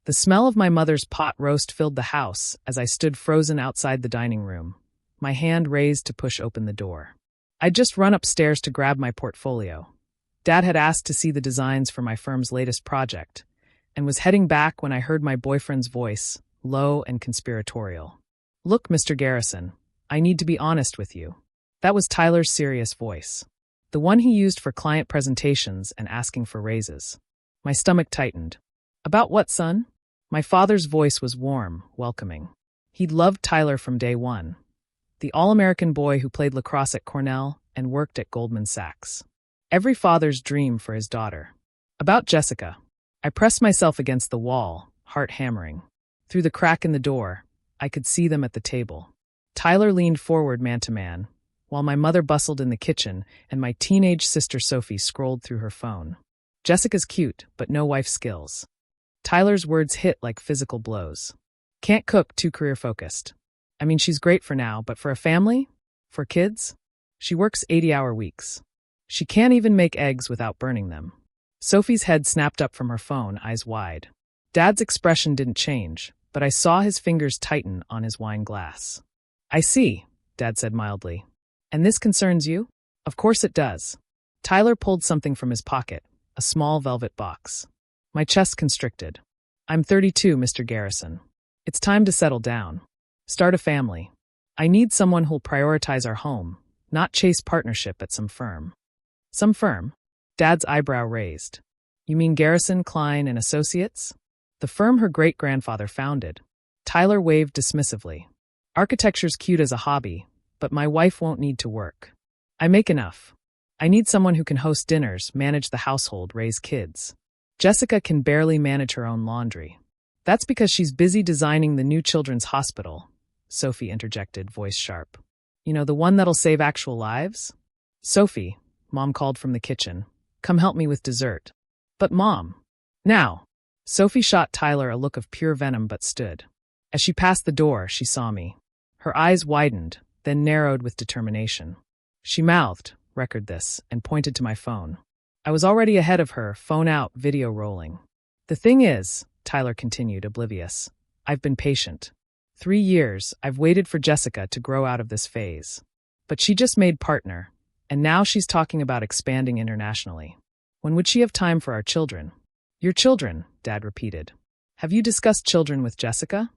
The smell of my mother's pot roast filled the house as I stood frozen outside the dining room, my hand raised to push open the door. I'd just run upstairs to grab my portfolio. Dad had asked to see the designs for my firm's latest project, and was heading back when I heard my boyfriend's voice, low and conspiratorial. "Look, Mr. Garrison, I need to be honest with you." That was Tyler's serious voice, the one he used for client presentations and asking for raises. My stomach tightened. "About what, son?" My father's voice was warm, welcoming. He'd loved Tyler from day one. The all-American boy who played lacrosse at Cornell and worked at Goldman Sachs. Every father's dream for his daughter. About Jessica. I pressed myself against the wall, heart hammering. Through the crack in the door, I could see them at the table. Tyler leaned forward man-to-man, while my mother bustled in the kitchen and my teenage sister Sophie scrolled through her phone. Jessica's cute, but no wife skills. Tyler's words hit like physical blows. Can't cook, too career-focused. I mean, she's great for now, but for a family? For kids? She works 80-hour weeks. She can't even make eggs without burning them. Sophie's head snapped up from her phone, eyes wide. Dad's expression didn't change, but I saw his fingers tighten on his wine glass. "I see," Dad said mildly. "And this concerns you?" "Of course it does." Tyler pulled something from his pocket, a small velvet box. My chest constricted. "I'm 32, Mr. Garrison. It's time to settle down. Start a family. I need someone who'll prioritize our home, not chase partnership at some firm." "Some firm?" Dad's eyebrow raised. "You mean Garrison, Klein, and Associates?" "The firm her great-grandfather founded." Tyler waved dismissively. "Architecture's cute as a hobby, but my wife won't need to work. I make enough. I need someone who can host dinners, manage the household, raise kids. Jessica can barely manage her own laundry." "That's because she's busy designing the new children's hospital," Sophie interjected, voice sharp. "You know, the one that'll save actual lives?" "Sophie," Mom called from the kitchen, "come help me with dessert." "But Mom." "Now." Sophie shot Tyler a look of pure venom but stood. As she passed the door, she saw me. Her eyes widened, then narrowed with determination. She mouthed, "Record this," and pointed to my phone. I was already ahead of her, phone out, video rolling. "The thing is," Tyler continued, oblivious, "I've been patient. 3 years, I've waited for Jessica to grow out of this phase. But she just made partner, and now she's talking about expanding internationally. When would she have time for our children?" "Your children," Dad repeated. "Have you discussed children with Jessica?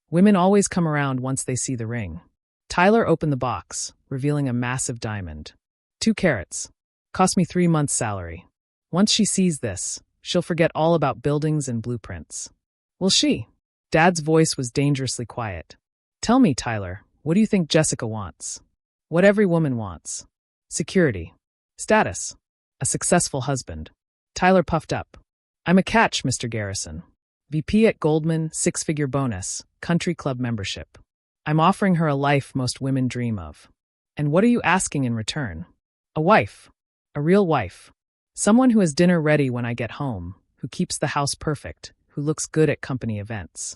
Women always come around once they see the ring." Tyler opened the box, revealing a massive diamond. 2 carats. Cost me 3 months' salary. Once she sees this, she'll forget all about buildings and blueprints. "Will she?" Dad's voice was dangerously quiet. "Tell me, Tyler, what do you think Jessica wants?" "What every woman wants. Security. Status. A successful husband." Tyler puffed up. "I'm a catch, Mr. Garrison. VP at Goldman, 6-figure bonus, country club membership. I'm offering her a life most women dream of." "And what are you asking in return?" "A wife. A real wife. Someone who has dinner ready when I get home, who keeps the house perfect, who looks good at company events."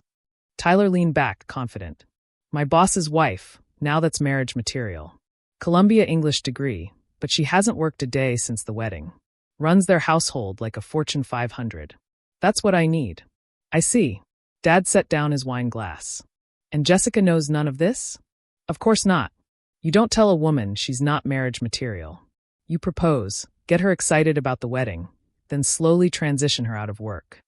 Tyler leaned back, confident. "My boss's wife, now that's marriage material. Columbia English degree, but she hasn't worked a day since the wedding. Runs their household like a Fortune 500. That's what I need." "I see." Dad set down his wine glass. "And Jessica knows none of this?" "Of course not. You don't tell a woman she's not marriage material. You propose, get her excited about the wedding, then slowly transition her out of work."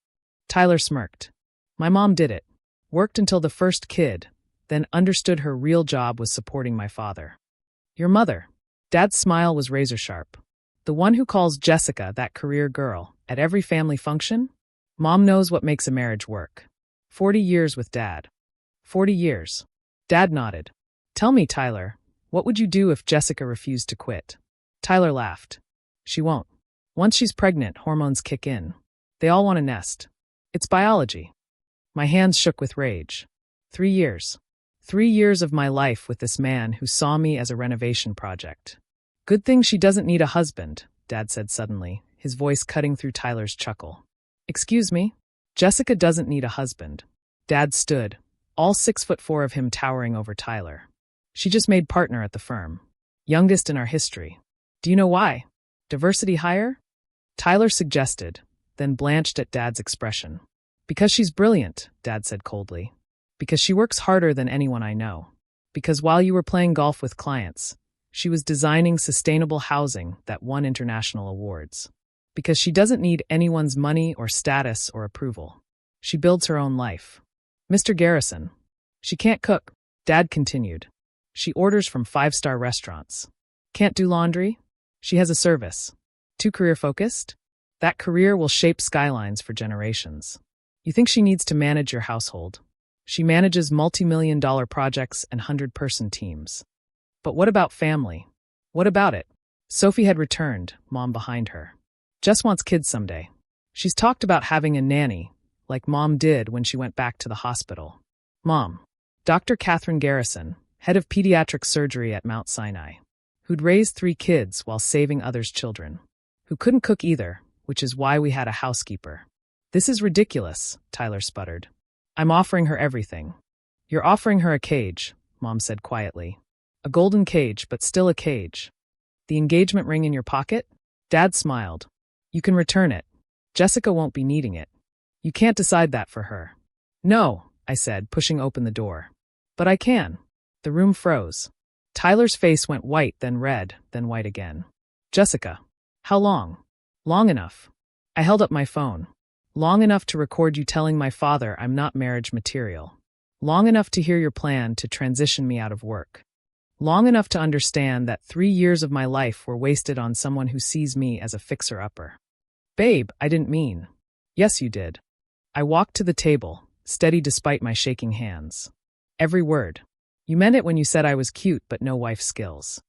Tyler smirked. "My mom did it. Worked until the first kid, then understood her real job was supporting my father." "Your mother?" Dad's smile was razor-sharp. "The one who calls Jessica that career girl at every family function? Mom knows what makes a marriage work. 40 years with Dad." 40 years. Dad nodded. "Tell me, Tyler, what would you do if Jessica refused to quit?" Tyler laughed. "She won't. Once she's pregnant, hormones kick in. They all want a nest. It's biology." My hands shook with rage. 3 years. 3 years of my life with this man who saw me as a renovation project. "Good thing she doesn't need a husband," Dad said suddenly, his voice cutting through Tyler's chuckle. "Excuse me? Jessica doesn't need a husband." Dad stood, all 6'4" of him towering over Tyler. "She just made partner at the firm. Youngest in our history. Do you know why? Diversity hire?" Tyler suggested, then blanched at Dad's expression. Because she's brilliant, Dad said coldly. Because she works harder than anyone I know. Because while you were playing golf with clients, she was designing sustainable housing that won international awards. Because she doesn't need anyone's money or status or approval. She builds her own life. Mr. Garrison. She can't cook, Dad continued. She orders from 5-star restaurants. Can't do laundry? She has a service. Too career-focused? That career will shape skylines for generations. You think she needs to manage your household. She manages multi-million-dollar projects and 100-person teams. But what about family? What about it? Sophie had returned, Mom behind her. Jess wants kids someday. She's talked about having a nanny, like Mom did when she went back to the hospital. Mom. Dr. Catherine Garrison, head of pediatric surgery at Mount Sinai, who'd raised 3 kids while saving others' children, who couldn't cook either, which is why we had a housekeeper. This is ridiculous, Tyler sputtered. I'm offering her everything. You're offering her a cage, Mom said quietly. A golden cage, but still a cage. The engagement ring in your pocket? Dad smiled. You can return it. Jessica won't be needing it. You can't decide that for her. No, I said, pushing open the door. But I can. The room froze. Tyler's face went white, then red, then white again. Jessica. How long? Long enough. I held up my phone. Long enough to record you telling my father I'm not marriage material. Long enough to hear your plan to transition me out of work. Long enough to understand that 3 years of my life were wasted on someone who sees me as a fixer-upper. Babe, I didn't mean. Yes, you did. I walked to the table, steady despite my shaking hands. Every word. You meant it when you said I was cute but no wife skills.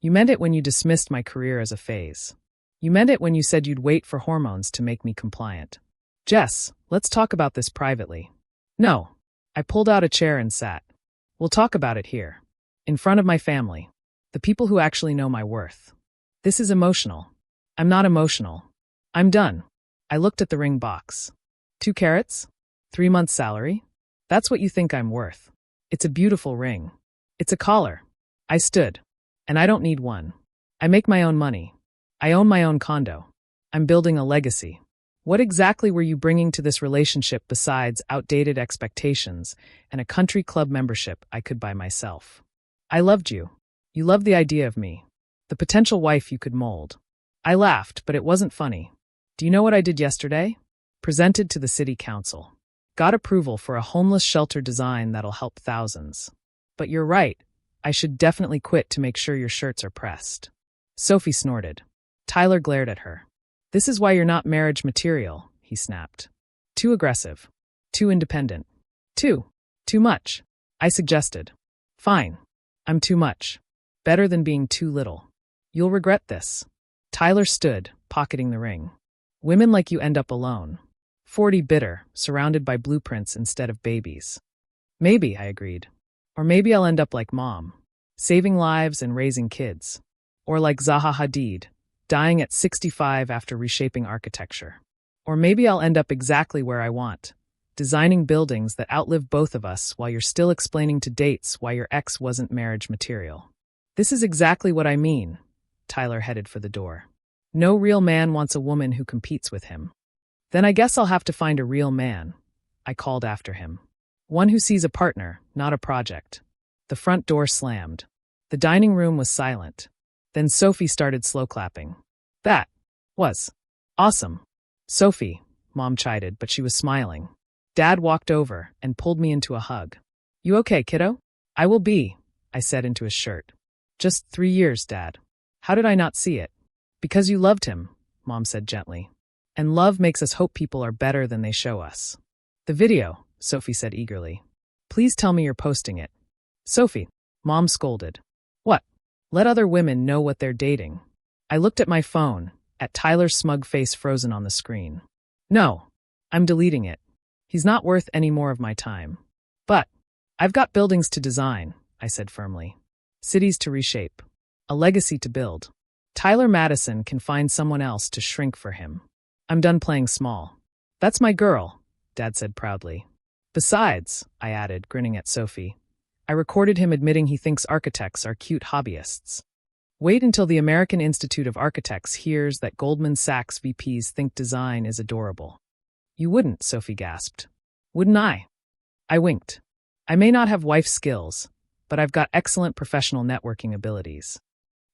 You meant it when you dismissed my career as a phase. You meant it when you said you'd wait for hormones to make me compliant. Jess, let's talk about this privately. No. I pulled out a chair and sat. We'll talk about it here. In front of my family. The people who actually know my worth. This is emotional. I'm not emotional. I'm done. I looked at the ring box. 2 carats? 3 months' salary? That's what you think I'm worth. It's a beautiful ring. It's a collar. I stood. And I don't need one. I make my own money. I own my own condo. I'm building a legacy. What exactly were you bringing to this relationship besides outdated expectations and a country club membership I could buy myself? I loved you. You loved the idea of me. The potential wife you could mold. I laughed, but it wasn't funny. Do you know what I did yesterday? Presented to the city council. Got approval for a homeless shelter design that'll help thousands. But you're right. I should definitely quit to make sure your shirts are pressed. Sophie snorted. Tyler glared at her. This is why you're not marriage material, he snapped. Too aggressive. Too independent. Too much. I suggested. Fine. I'm too much. Better than being too little. You'll regret this. Tyler stood, pocketing the ring. Women like you end up alone. 40 bitter, surrounded by blueprints instead of babies. Maybe, I agreed. Or maybe I'll end up like Mom, saving lives and raising kids. Or like Zaha Hadid, dying at 65 after reshaping architecture. Or maybe I'll end up exactly where I want, designing buildings that outlive both of us while you're still explaining to dates why your ex wasn't marriage material. This is exactly what I mean. Tyler headed for the door. No real man wants a woman who competes with him. Then I guess I'll have to find a real man, I called after him. One who sees a partner, not a project. The front door slammed. The dining room was silent. Then Sophie started slow clapping. That was awesome. Sophie, Mom chided, but she was smiling. Dad walked over and pulled me into a hug. You okay, kiddo? I will be, I said into his shirt. Just 3 years, Dad. How did I not see it? Because you loved him, Mom said gently. And love makes us hope people are better than they show us. The video, Sophie said eagerly. Please tell me you're posting it. Sophie, Mom scolded. What? Let other women know what they're dating. I looked at my phone, at Tyler's smug face frozen on the screen. No, I'm deleting it. He's not worth any more of my time. But I've got buildings to design, I said firmly. Cities to reshape. A legacy to build. Tyler Madison can find someone else to shrink for him. I'm done playing small. That's my girl, Dad said proudly. Besides, I added, grinning at Sophie, I recorded him admitting he thinks architects are cute hobbyists. Wait until the American Institute of Architects hears that Goldman Sachs VPs think design is adorable. You wouldn't, Sophie gasped. Wouldn't I? I winked. I may not have wife skills, but I've got excellent professional networking abilities.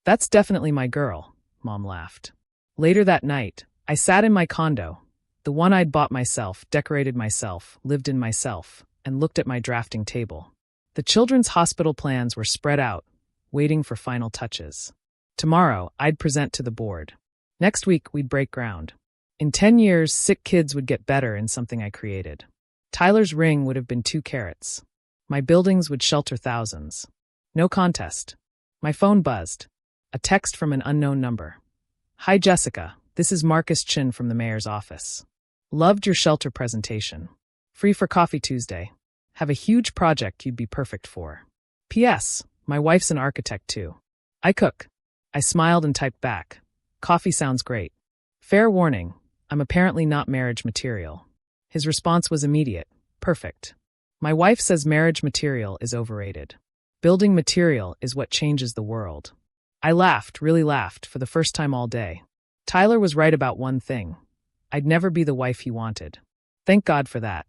That's definitely my girl, Mom laughed. Later that night, I sat in my condo, the one I'd bought myself, decorated myself, lived in myself, and looked at my drafting table. The children's hospital plans were spread out, waiting for final touches. Tomorrow, I'd present to the board. Next week, we'd break ground. In 10 years, sick kids would get better in something I created. Tyler's ring would have been 2 carats. My buildings would shelter thousands. No contest. My phone buzzed. A text from an unknown number. Hi, Jessica. This is Marcus Chin from the mayor's office. Loved your shelter presentation. Free for coffee Tuesday. Have a huge project you'd be perfect for. P.S. My wife's an architect too. I cook. I smiled and typed back. Coffee sounds great. Fair warning, I'm apparently not marriage material. His response was immediate. Perfect. My wife says marriage material is overrated. Building material is what changes the world. I laughed, really laughed, for the first time all day. Tyler was right about one thing. I'd never be the wife he wanted. Thank God for that.